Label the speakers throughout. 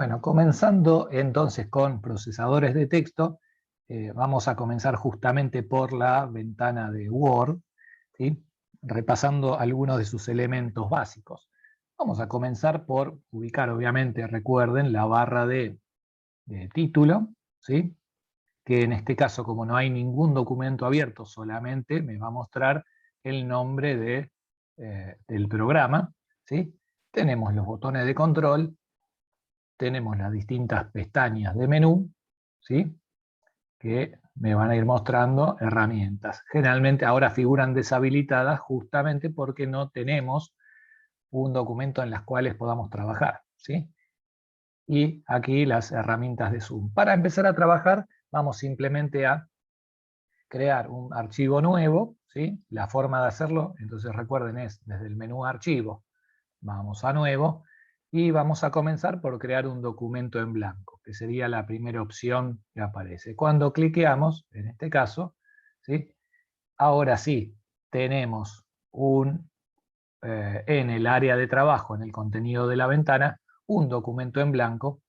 Speaker 1: Bueno, comenzando entonces con procesadores de texto, vamos a comenzar justamente por la ventana de Word, ¿sí? Repasando algunos de sus elementos básicos. Vamos a comenzar por ubicar, obviamente, recuerden, la barra de título, ¿sí? Que en este caso, como no hay ningún documento abierto, solamente me va a mostrar el nombre del programa, ¿sí? Tenemos los botones de control, tenemos las distintas pestañas de menú, ¿sí? Que me van a ir mostrando herramientas. Generalmente ahora figuran deshabilitadas justamente porque no tenemos un documento en las cuales podamos trabajar, ¿sí? Y aquí las herramientas de Zoom. Para empezar a trabajar, vamos simplemente a crear un archivo nuevo, ¿sí? La forma de hacerlo, entonces recuerden, es desde el menú Archivo, vamos a Nuevo, y vamos a comenzar por crear un documento en blanco, que sería la primera opción que aparece. Cuando cliqueamos, en este caso, ¿sí? Ahora sí, tenemos en el área de trabajo, en el contenido de la ventana, un documento en blanco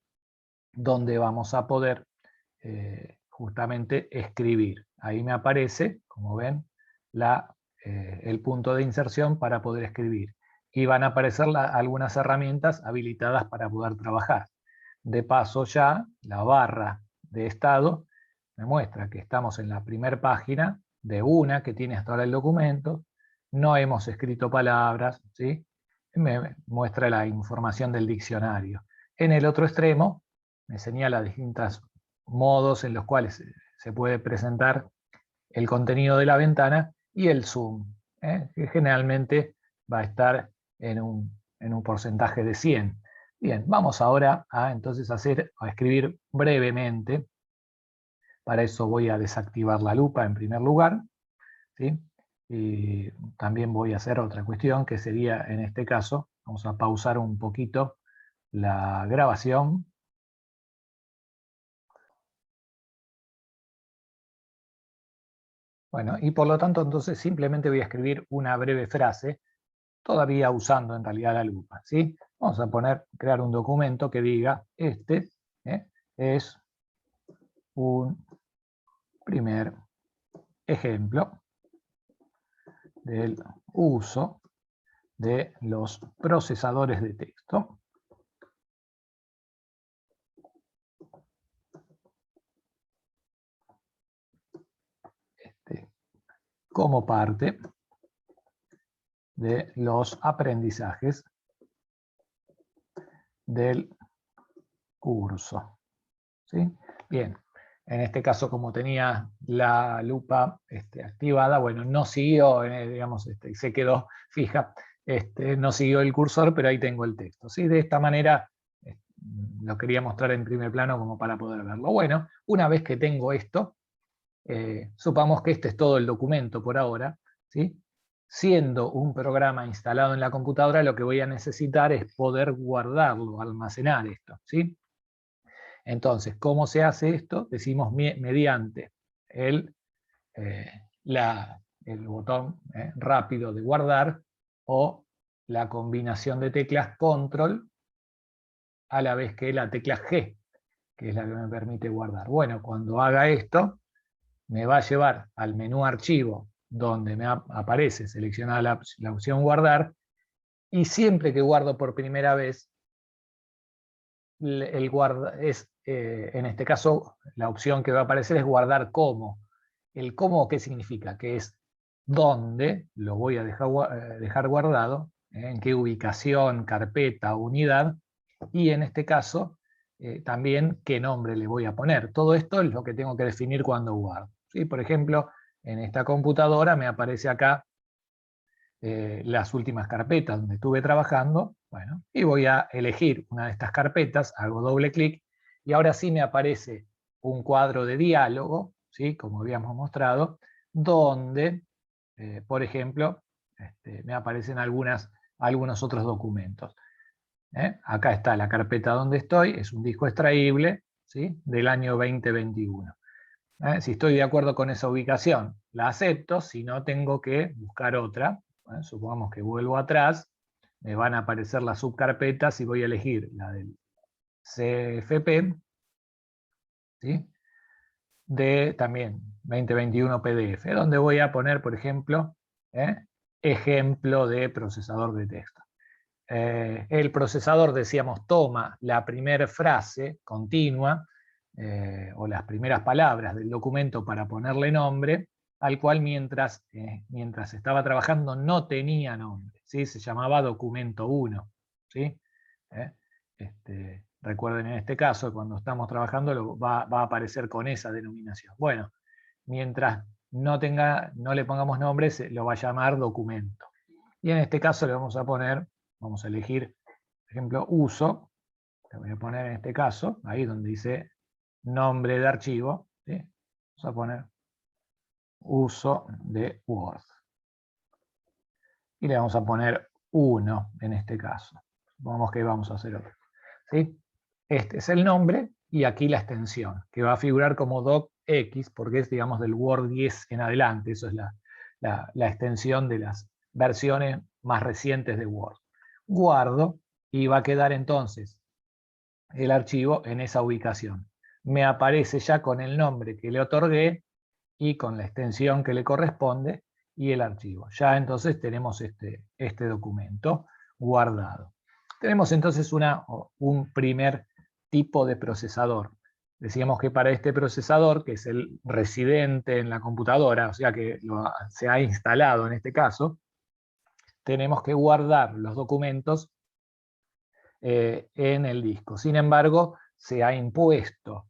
Speaker 1: donde vamos a poder justamente escribir. Ahí me aparece, como ven, el punto de inserción para poder escribir. Y van a aparecer algunas herramientas habilitadas para poder trabajar. De paso ya, la barra de estado me muestra que estamos en la primera página de una que tiene hasta ahora el documento, no hemos escrito palabras, ¿sí? Me muestra la información del diccionario. En el otro extremo me señala distintos modos en los cuales se puede presentar el contenido de la ventana y el zoom, que generalmente va a estar en un porcentaje de 100. Bien, vamos ahora a escribir brevemente. Para eso voy a desactivar la lupa en primer lugar, ¿sí? Y también voy a hacer otra cuestión que sería, en este caso, vamos a pausar un poquito la grabación. Bueno, y por lo tanto entonces simplemente voy a escribir una breve frase, todavía usando en realidad la lupa, ¿sí? Vamos a crear un documento que diga, es un primer ejemplo del uso de los procesadores de texto como parte de los aprendizajes del curso, ¿sí? Bien, en este caso, como tenía la lupa activada, bueno, no siguió, digamos, se quedó fija, no siguió el cursor, pero ahí tengo el texto, ¿sí? De esta manera lo quería mostrar en primer plano como para poder verlo. Bueno, una vez que tengo esto, supongamos que este es todo el documento por ahora, ¿sí? Siendo un programa instalado en la computadora, lo que voy a necesitar es poder guardarlo, almacenar esto, ¿sí? Entonces, ¿cómo se hace esto? Decimos mediante el, el botón rápido de guardar o la combinación de teclas control a la vez que la tecla G, que es la que me permite guardar. Bueno, cuando haga esto, me va a llevar al menú archivo, donde me aparece seleccionada la opción guardar, y siempre que guardo por primera vez, en este caso, la opción que va a aparecer es guardar como. El como, ¿qué significa? Que es dónde lo voy a dejar guardado, en qué ubicación, carpeta, unidad, y en este caso, también qué nombre le voy a poner. Todo esto es lo que tengo que definir cuando guardo, ¿sí? Por ejemplo, en esta computadora me aparece acá las últimas carpetas donde estuve trabajando, bueno, y voy a elegir una de estas carpetas, hago doble clic, y ahora sí me aparece un cuadro de diálogo, ¿sí? Como habíamos mostrado, donde, por ejemplo, me aparecen algunos otros documentos. Acá está la carpeta donde estoy, es un disco extraíble, ¿sí? Del año 2021. Si estoy de acuerdo con esa ubicación, la acepto, si no tengo que buscar otra. Supongamos que vuelvo atrás, me van a aparecer las subcarpetas y voy a elegir la del CFP, ¿sí? De también 2021 PDF, donde voy a poner, por ejemplo, ejemplo de procesador de texto. El procesador, decíamos, toma la primera frase continua o las primeras palabras del documento para ponerle nombre, al cual mientras estaba trabajando no tenía nombre, ¿sí? Se llamaba documento 1. ¿Sí? Recuerden, en este caso, cuando estamos trabajando va a aparecer con esa denominación. Bueno, mientras no le pongamos nombre, lo va a llamar documento. Y en este caso le vamos a poner, vamos a elegir, por ejemplo, uso, le voy a poner en este caso, ahí donde dice nombre de archivo, ¿sí? Vamos a poner uso de Word. Y le vamos a poner 1 en este caso. Supongamos que vamos a hacer otro. ¿Sí? Este es el nombre y aquí la extensión, que va a figurar como docx, porque es, digamos, del Word 10 en adelante. Eso es la extensión de las versiones más recientes de Word. Guardo y va a quedar entonces el archivo en esa ubicación. Me aparece ya con el nombre que le otorgué y con la extensión que le corresponde y el archivo. Ya entonces tenemos este documento guardado. Tenemos entonces un primer tipo de procesador. Decíamos que para este procesador, que es el residente en la computadora, o sea que se ha instalado en este caso, tenemos que guardar los documentos en el disco. Sin embargo, se ha impuesto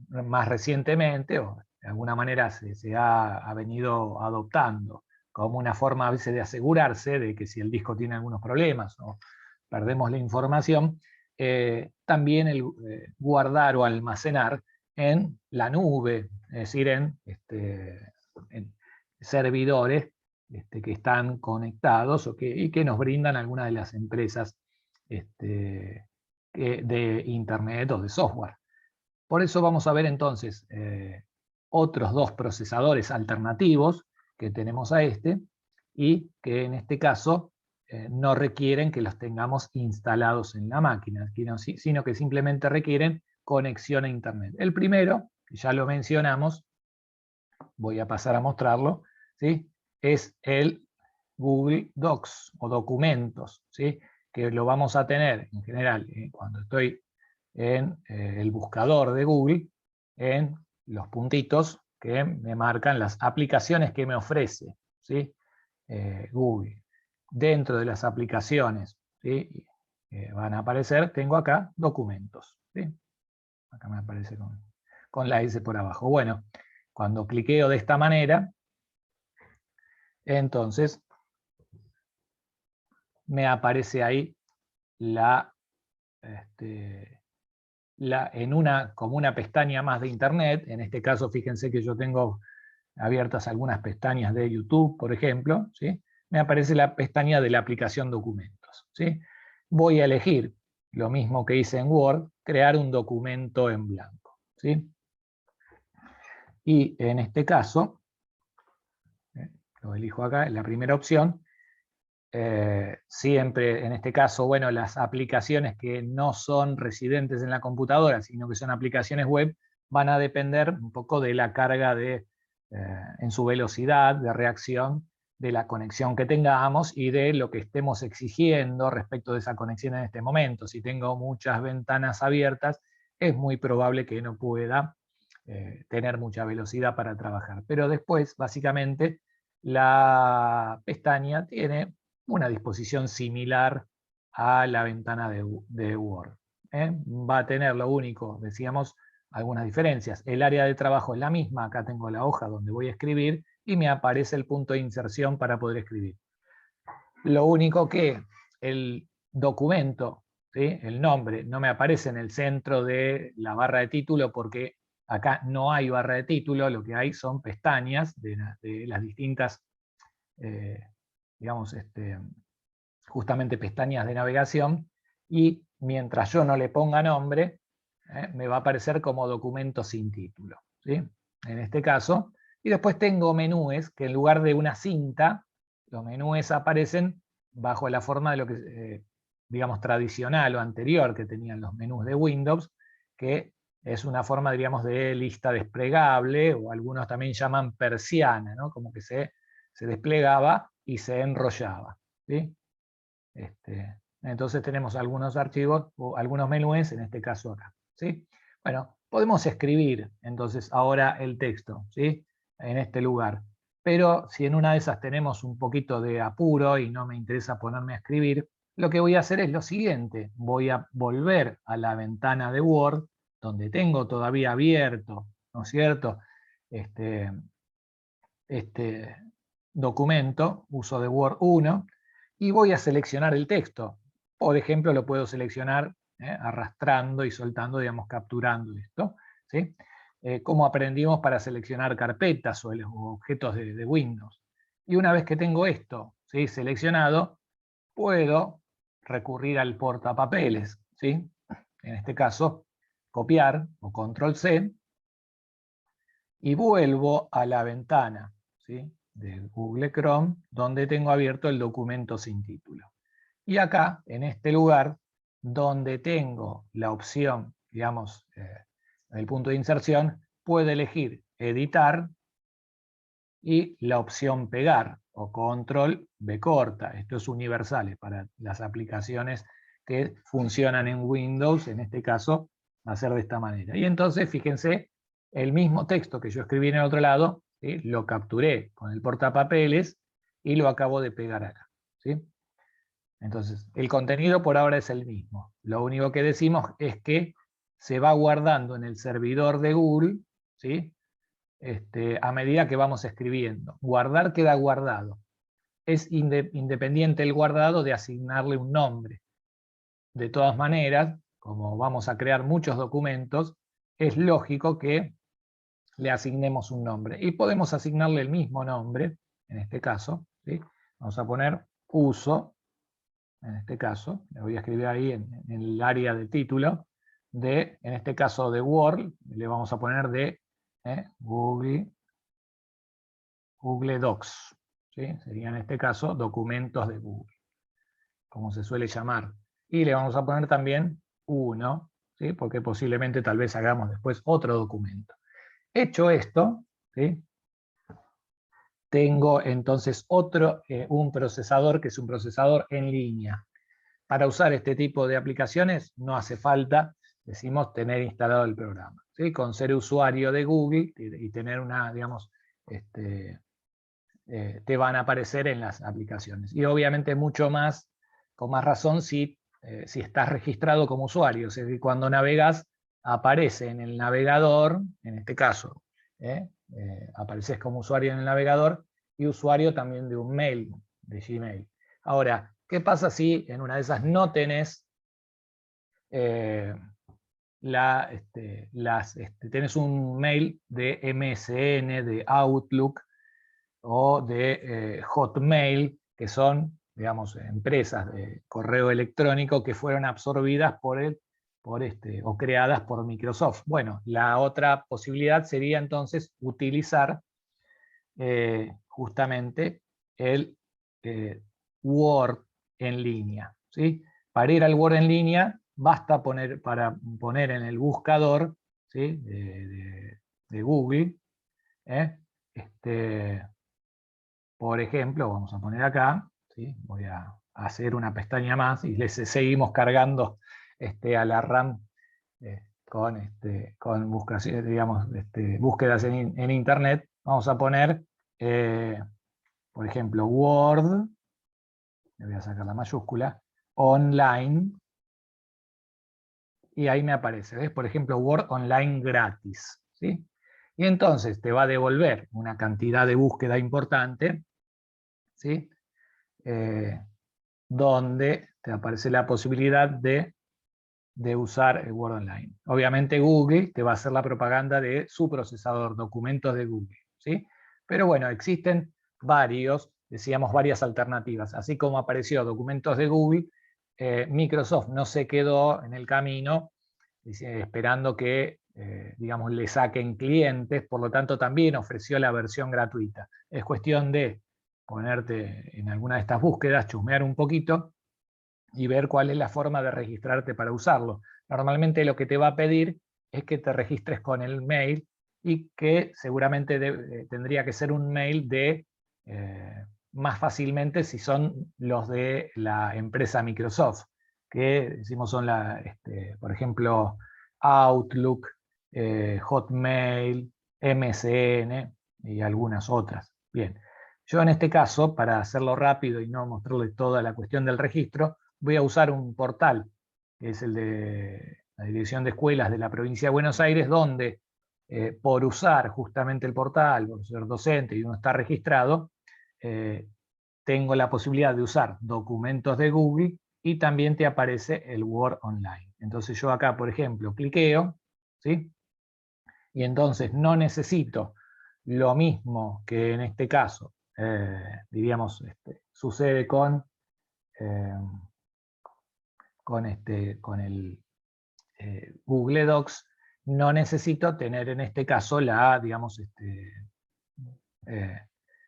Speaker 1: más recientemente, o de alguna manera se ha venido adoptando como una forma a veces de asegurarse de que si el disco tiene algunos problemas o perdemos la información, también el guardar o almacenar en la nube, es decir, en servidores que están conectados y que nos brindan algunas de las empresas de Internet o de software. Por eso vamos a ver entonces otros dos procesadores alternativos que tenemos a y que en este caso no requieren que los tengamos instalados en la máquina, sino que simplemente requieren conexión a Internet. El primero, que ya lo mencionamos, voy a pasar a mostrarlo, ¿sí? Es el Google Docs o documentos, ¿sí? Que lo vamos a tener en general cuando estoy en el buscador de Google, en los puntitos que me marcan las aplicaciones que me ofrece, ¿sí? Google. Dentro de las aplicaciones, ¿sí? Van a aparecer, tengo acá documentos, ¿sí? Acá me aparece con la S por abajo. Bueno, cuando cliqueo de esta manera, entonces me aparece ahí como una pestaña más de Internet. En este caso, fíjense que yo tengo abiertas algunas pestañas de YouTube, por ejemplo, ¿sí? Me aparece la pestaña de la aplicación documentos, ¿sí? Voy a elegir, lo mismo que hice en Word, crear un documento en blanco, ¿sí? Y en este caso, lo elijo acá, en la primera opción, siempre, en este caso, bueno, las aplicaciones que no son residentes en la computadora, sino que son aplicaciones web, van a depender un poco de la carga en su velocidad de reacción, de la conexión que tengamos y de lo que estemos exigiendo respecto de esa conexión en este momento. Si tengo muchas ventanas abiertas, es muy probable que no pueda tener mucha velocidad para trabajar. Pero después, básicamente, la pestaña tiene una disposición similar a la ventana de Word. Va a tener lo único, decíamos, algunas diferencias. El área de trabajo es la misma, acá tengo la hoja donde voy a escribir y me aparece el punto de inserción para poder escribir. Lo único que el documento, ¿sí? El nombre, no me aparece en el centro de la barra de título porque acá no hay barra de título, lo que hay son pestañas de las distintas digamos, justamente pestañas de navegación, y mientras yo no le ponga nombre, me va a aparecer como documento sin título, ¿sí? En este caso. Y después tengo menúes que en lugar de una cinta, los menúes aparecen bajo la forma de lo que digamos, tradicional o anterior que tenían los menús de Windows, que es una forma, diríamos, de lista desplegable, o algunos también llaman persiana, ¿no? Como que se desplegaba y se enrollaba, ¿sí? Entonces tenemos algunos archivos, o algunos menús, en este caso acá, ¿sí? Bueno, podemos escribir entonces ahora el texto, ¿sí? En este lugar. Pero si en una de esas tenemos un poquito de apuro y no me interesa ponerme a escribir, lo que voy a hacer es lo siguiente. Voy a volver a la ventana de Word, donde tengo todavía abierto, ¿no es cierto?, este documento, uso de Word 1, y voy a seleccionar el texto. Por ejemplo, lo puedo seleccionar arrastrando y soltando, digamos, capturando esto, ¿sí? Como aprendimos para seleccionar carpetas o objetos de Windows. Y una vez que tengo esto, ¿sí?, seleccionado, puedo recurrir al portapapeles, ¿sí? En este caso, copiar o control C, y vuelvo a la ventana, ¿sí?, de Google Chrome, donde tengo abierto el documento sin título. Y acá, en este lugar, donde tengo la opción, digamos, el punto de inserción, puedo elegir editar y la opción pegar, o control B corta. Esto es universal para las aplicaciones que funcionan en Windows, en este caso va a ser de esta manera. Y entonces, fíjense, el mismo texto que yo escribí en el otro lado, ¿sí?, lo capturé con el portapapeles y lo acabo de pegar acá, ¿sí? Entonces, el contenido por ahora es el mismo. Lo único que decimos es que se va guardando en el servidor de Google, ¿sí?, a medida que vamos escribiendo. Guardar queda guardado. Es independiente el guardado de asignarle un nombre. De todas maneras, como vamos a crear muchos documentos, es lógico que le asignemos un nombre. Y podemos asignarle el mismo nombre, en este caso, ¿sí? Vamos a poner uso, en este caso, le voy a escribir ahí en el área de título, en este caso de Word, le vamos a poner de Google Docs, ¿sí? Sería en este caso documentos de Google, como se suele llamar. Y le vamos a poner también 1, ¿sí?, porque posiblemente tal vez hagamos después otro documento. Hecho esto, ¿sí?, tengo entonces un procesador que es un procesador en línea. Para usar este tipo de aplicaciones no hace falta, decimos, tener instalado el programa, ¿sí? Con ser usuario de Google y tener una, digamos, te van a aparecer en las aplicaciones. Y obviamente mucho más, con más razón, si estás registrado como usuario. Es decir, cuando navegas, aparece en el navegador, en este caso, apareces como usuario en el navegador y usuario también de un mail, de Gmail. Ahora, ¿qué pasa si en una de esas no tenés tenés un mail de MSN, de Outlook o de Hotmail, que son, digamos, empresas de correo electrónico que fueron absorbidas o creadas por Microsoft? Bueno, la otra posibilidad sería entonces utilizar justamente el Word en línea, ¿sí? Para ir al Word en línea, basta para poner en el buscador, ¿sí?, de Google, por ejemplo, vamos a poner acá, ¿sí?, voy a hacer una pestaña más y seguimos cargando a la RAM con búsquedas en Internet. Vamos a poner, por ejemplo, Word, le voy a sacar la mayúscula, online, y ahí me aparece, ¿ves? Por ejemplo, Word Online gratis, ¿sí? Y entonces te va a devolver una cantidad de búsqueda importante, ¿sí?, donde te aparece la posibilidad de usar el Word Online. Obviamente Google te va a hacer la propaganda de su procesador, documentos de Google, ¿sí? Pero bueno, existen decíamos, varias alternativas. Así como apareció documentos de Google, Microsoft no se quedó en el camino esperando que, digamos, le saquen clientes, por lo tanto también ofreció la versión gratuita. Es cuestión de ponerte en alguna de estas búsquedas, chusmear un poquito, y ver cuál es la forma de registrarte para usarlo. Normalmente lo que te va a pedir es que te registres con el mail, y que seguramente tendría que ser un mail de más fácilmente si son los de la empresa Microsoft, que decimos son por ejemplo, Outlook, Hotmail, MSN y algunas otras. Bien, yo en este caso, para hacerlo rápido y no mostrarles toda la cuestión del registro, voy a usar un portal, que es el de la Dirección de Escuelas de la Provincia de Buenos Aires, donde por usar justamente el portal, por ser docente y uno está registrado, tengo la posibilidad de usar documentos de Google y también te aparece el Word Online. Entonces yo acá, por ejemplo, cliqueo, ¿sí? Y entonces no necesito lo mismo que en este caso, diríamos, sucede con el Google Docs. No necesito tener en este caso digamos,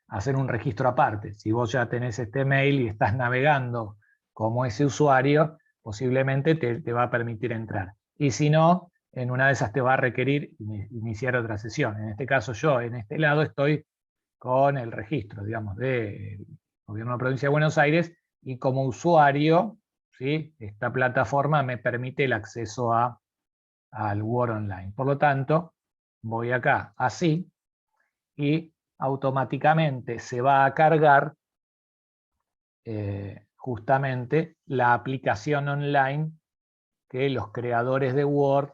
Speaker 1: hacer un registro aparte. Si vos ya tenés este mail y estás navegando como ese usuario, posiblemente te va a permitir entrar. Y si no, en una de esas te va a requerir iniciar otra sesión. En este caso yo, en este lado, estoy con el registro, digamos, del Gobierno de la Provincia de Buenos Aires, y como usuario, ¿sí?, esta plataforma me permite el acceso al Word Online. Por lo tanto, voy acá así, y automáticamente se va a cargar justamente la aplicación online que los creadores de Word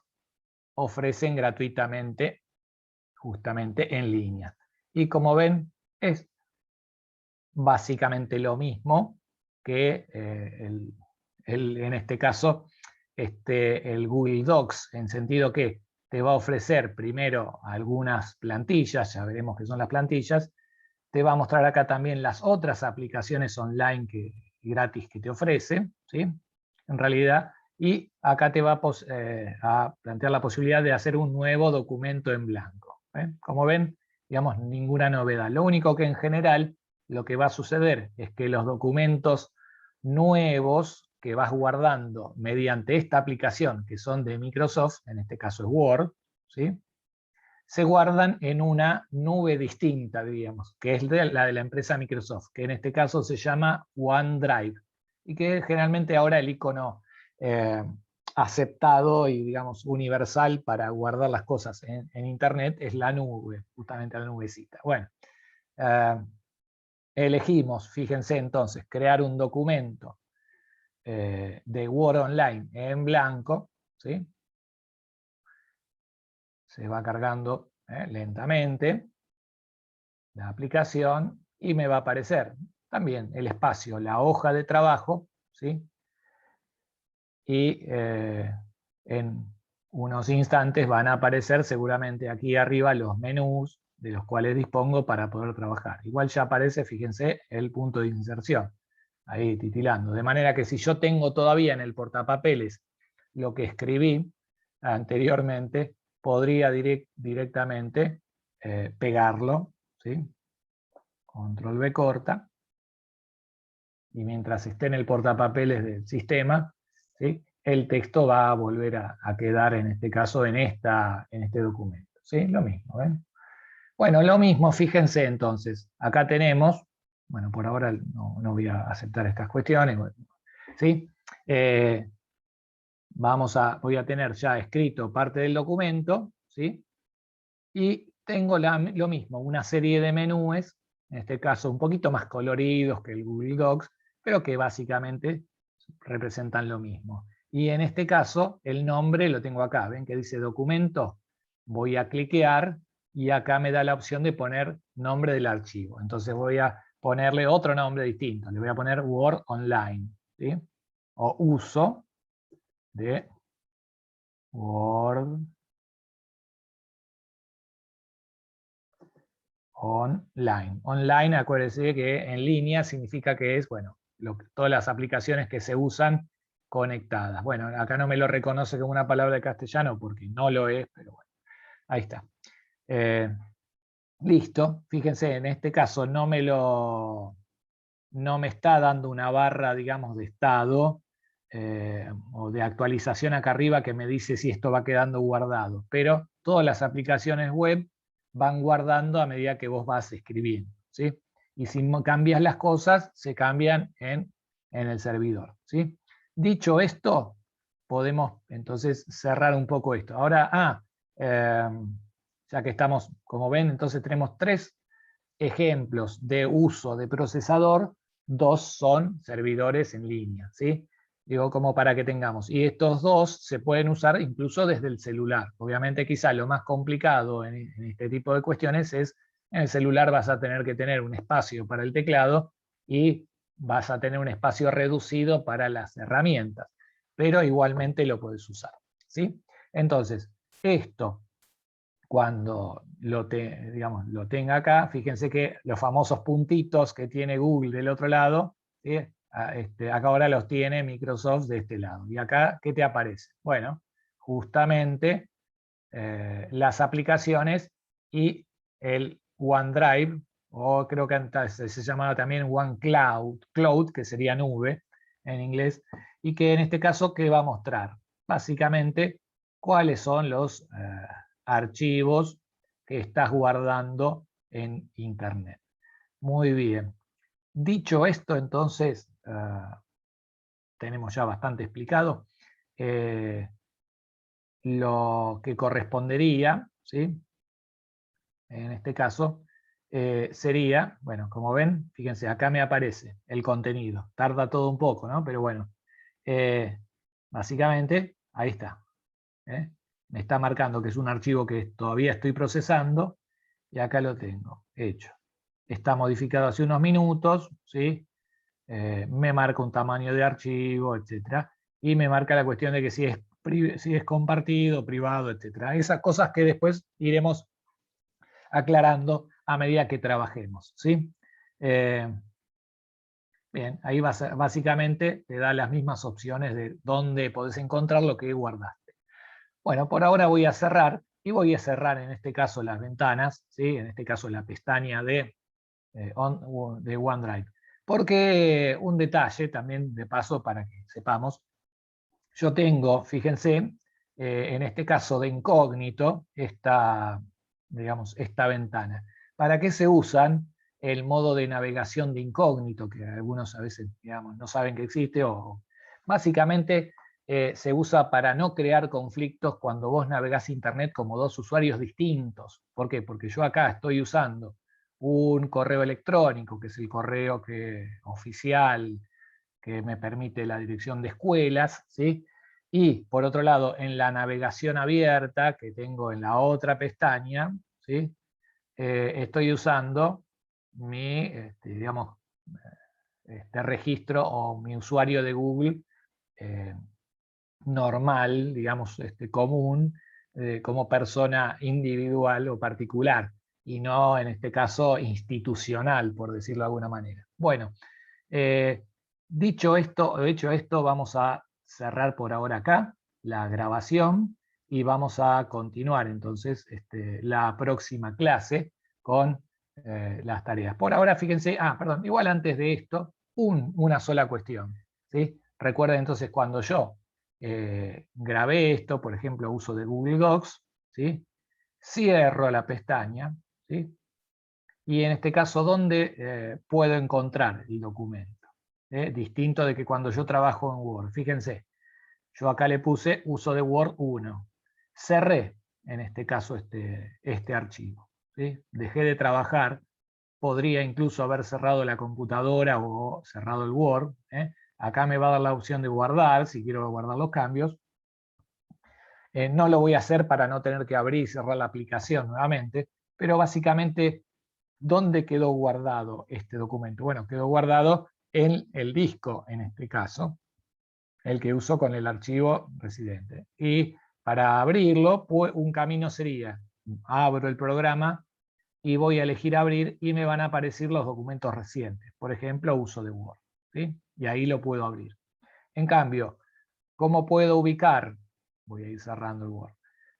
Speaker 1: ofrecen gratuitamente, justamente en línea. Y como ven, es básicamente lo mismo que en este caso el Google Docs, en sentido que te va a ofrecer primero algunas plantillas, ya veremos qué son las plantillas, te va a mostrar acá también las otras aplicaciones online gratis que te ofrece, ¿sí?, en realidad, y acá te va a plantear la posibilidad de hacer un nuevo documento en blanco. Como ven, digamos, ninguna novedad. Lo único que en general lo que va a suceder es que los documentos nuevos que vas guardando mediante esta aplicación, que son de Microsoft, en este caso es Word, ¿sí?, se guardan en una nube distinta, diríamos, que es la de la empresa Microsoft, que en este caso se llama OneDrive, y que generalmente ahora el icono aceptado y, digamos, universal para guardar las cosas en Internet es la nube, justamente la nubecita. Bueno, elegimos, fíjense entonces, crear un documento de Word Online en blanco, ¿sí? Se va cargando lentamente la aplicación y me va a aparecer también el espacio, la hoja de trabajo, ¿sí? Y en unos instantes van a aparecer seguramente aquí arriba los menús de los cuales dispongo para poder trabajar. Igual ya aparece, fíjense, el punto de inserción, ahí titilando. De manera que si yo tengo todavía en el portapapeles lo que escribí anteriormente, podría directamente pegarlo, ¿sí? Control V corta, y mientras esté en el portapapeles del sistema, ¿sí?, el texto va a volver a quedar, en este caso, en este documento. ¿Sí? Lo mismo, ¿ven? Bueno, lo mismo, fíjense entonces, acá tenemos, bueno, por ahora no voy a aceptar estas cuestiones, ¿sí? Voy a tener ya escrito parte del documento, ¿sí? Y tengo lo mismo, una serie de menús, en este caso un poquito más coloridos que el Google Docs, pero que básicamente representan lo mismo. Y en este caso, el nombre lo tengo acá, ven que dice documento, voy a cliquear y acá me da la opción de poner nombre del archivo. Entonces voy a ponerle otro nombre distinto, le voy a poner Word Online, ¿sí? O uso de Word Online. Online, acuérdense que en línea significa que es, bueno, todas las aplicaciones que se usan conectadas. Bueno, acá no me lo reconoce como una palabra de castellano porque no lo es, pero bueno, ahí está. Listo, fíjense, en este caso no me está dando una barra, digamos, de estado o de actualización acá arriba que me dice si esto va quedando guardado, pero todas las aplicaciones web van guardando a medida que vos vas escribiendo, ¿sí? Y si cambias las cosas, se cambian en el servidor, ¿sí? Dicho esto, podemos entonces cerrar un poco esto. Ahora, ya que estamos, como ven, entonces tenemos 3 ejemplos de uso de procesador, 2 son servidores en línea, ¿sí? Digo, como para que tengamos. Y estos 2 se pueden usar incluso desde el celular. Obviamente quizá lo más complicado en este tipo de cuestiones es, en el celular vas a tener que tener un espacio para el teclado y vas a tener un espacio reducido para las herramientas, pero igualmente lo puedes usar, ¿sí? Entonces, esto, cuando lo tenga acá, fíjense que los famosos puntitos que tiene Google del otro lado, ¿sí? Acá ahora los tiene Microsoft de este lado. ¿Y acá qué te aparece? Bueno, justamente las aplicaciones y el OneDrive, o creo que antes se llamaba también OneCloud, que sería nube en inglés, y que en este caso, ¿qué va a mostrar? Básicamente, cuáles son los archivos que estás guardando en Internet. Muy bien. Dicho esto, entonces, tenemos ya bastante explicado lo que correspondería, ¿sí? En este caso, sería, bueno, como ven, fíjense, acá me aparece el contenido. Tarda todo un poco, ¿no? Pero bueno, básicamente, ahí está. Me está marcando que es un archivo que todavía estoy procesando, y acá lo tengo, hecho. Está modificado hace unos minutos, ¿sí? Me marca un tamaño de archivo, etcétera, y me marca la cuestión de que si es compartido, privado, etcétera. Esas cosas que después iremos aclarando a medida que trabajemos, ¿sí? Bien, ahí básicamente te da las mismas opciones de dónde podés encontrar lo que guardaste. Bueno, por ahora voy a cerrar, y voy a cerrar en este caso las ventanas, ¿sí? En este caso la pestaña de OneDrive. Porque un detalle también de paso para que sepamos, yo tengo, fíjense, en este caso de incógnito, digamos, esta ventana. ¿Para qué se usan el modo de navegación de incógnito, que algunos a veces, digamos, no saben que existe? O básicamente se usa para no crear conflictos cuando vos navegás Internet como 2 usuarios distintos. ¿Por qué? Porque yo acá estoy usando un correo electrónico, que es el correo oficial que me permite la dirección de escuelas, ¿sí? Y por otro lado, en la navegación abierta que tengo en la otra pestaña, ¿sí? Estoy usando mi, digamos, registro o mi usuario de Google normal, digamos, común, como persona individual o particular, y no en este caso institucional, por decirlo de alguna manera. Bueno, hecho esto, vamos a cerrar por ahora acá la grabación y vamos a continuar entonces la próxima clase con las tareas. Por ahora, fíjense, perdón, igual antes de esto, una sola cuestión, ¿sí? Recuerden entonces cuando yo grabé esto, por ejemplo, uso de Google Docs, ¿sí? Cierro la pestaña, ¿sí? Y en este caso, ¿dónde puedo encontrar el documento? Distinto de que cuando yo trabajo en Word. Fíjense, yo acá le puse uso de Word 1. Cerré, en este caso, este archivo, ¿sí? Dejé de trabajar. Podría incluso haber cerrado la computadora o cerrado el Word. Acá me va a dar la opción de guardar, si quiero guardar los cambios. No lo voy a hacer para no tener que abrir y cerrar la aplicación nuevamente, pero básicamente, ¿dónde quedó guardado este documento? Bueno, quedó guardado en el disco, en este caso, el que uso con el archivo residente. Y para abrirlo, un camino sería, abro el programa y voy a elegir abrir y me van a aparecer los documentos recientes. Por ejemplo, uso de Word, ¿sí? Y ahí lo puedo abrir. En cambio, ¿cómo puedo ubicar? Voy a ir cerrando el Word.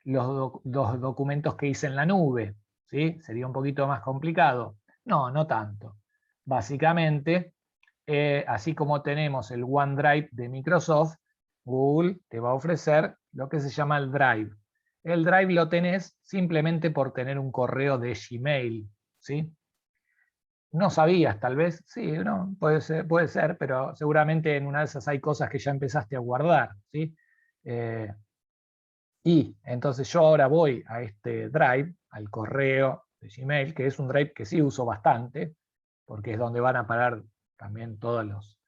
Speaker 1: Los documentos que hice en la nube, ¿sí? ¿Sería un poquito más complicado? No, no tanto. Básicamente, así como tenemos el OneDrive de Microsoft, Google te va a ofrecer lo que se llama el Drive. El Drive lo tenés simplemente por tener un correo de Gmail, ¿sí? No sabías, tal vez, sí, no, puede ser, pero seguramente en una de esas hay cosas que ya empezaste a guardar, ¿sí? Y entonces yo ahora voy a este Drive, al correo de Gmail, que es un Drive que sí uso bastante, porque es donde van a parar también todos los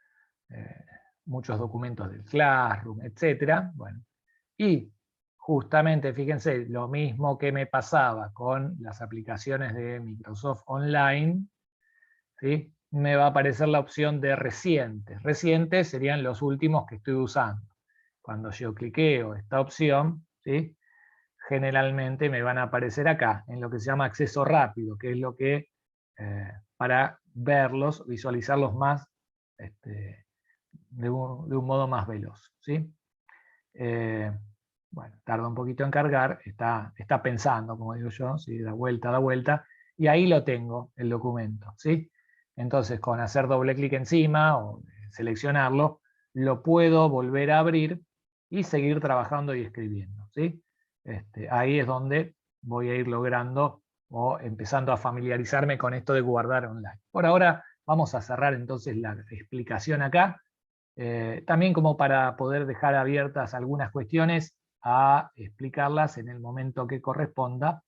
Speaker 1: muchos documentos del Classroom, etc. Bueno, y justamente, fíjense, lo mismo que me pasaba con las aplicaciones de Microsoft Online, ¿sí? Me va a aparecer la opción de recientes. Recientes serían los últimos que estoy usando. Cuando yo cliqueo esta opción, ¿sí? Generalmente me van a aparecer acá, en lo que se llama acceso rápido, que es lo que, para verlos, visualizarlos más, de un modo más veloz, ¿sí? Bueno, tarda un poquito en cargar, está pensando, como digo yo, ¿sí? Da vuelta, y ahí lo tengo, el documento, ¿sí? Entonces, con hacer doble clic encima o seleccionarlo, lo puedo volver a abrir y seguir trabajando y escribiendo, ¿sí? Ahí es donde voy a ir logrando o empezando a familiarizarme con esto de guardar online. Por ahora vamos a cerrar entonces la explicación acá. También como para poder dejar abiertas algunas cuestiones a explicarlas en el momento que corresponda